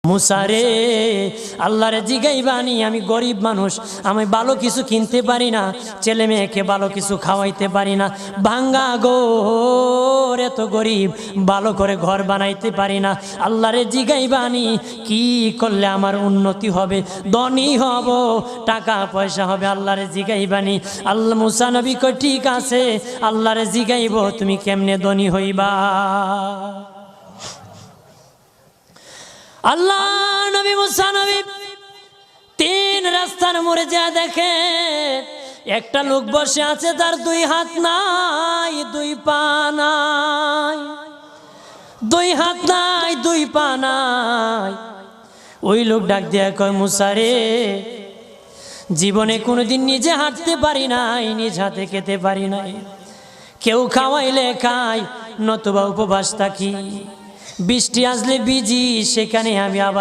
মুসারে আল্লাহরে জিগাইবানি, আমি গরিব মানুষ, আমি ভালো কিছু কিনতে পারি না, ছেলে মেয়েকে ভালো কিছু খাওয়াইতে পারি না, ভাঙ্গা ঘর, এত গরিব, ভালো করে ঘর বানাইতে পারি না। আল্লাহরে জিগাইবানি কি করলে আমার উন্নতি হবে, ধনী হব, টাকা পয়সা হবে। আল্লাহরে জিগাইবানি। আল্লাহ মুসা নবী কই ঠিক আছে, আল্লাহরে জিগাইব তুমি কেমনে ধনী হইবা। আল্লাহ নবী মুসা নবী তিন রাস্তার মোড়ে যা দেখে একটা লোক বসে আছে, তার দুই হাত নাই, দুই পা নাই, দুই হাত নাই, দুই পা নাই। ওই লোক ডাক দিয়া কয়, মুসা রে, জীবনে কোনোদিন নিজে হাঁটতে পারি নাই, নিজ হাতে খেতে পারি নাই, কেউ খাওয়াইলে খাই, নতুবা উপবাস থাকি, বৃষ্টি আসলে ভিজি, সেখানে আমি আবার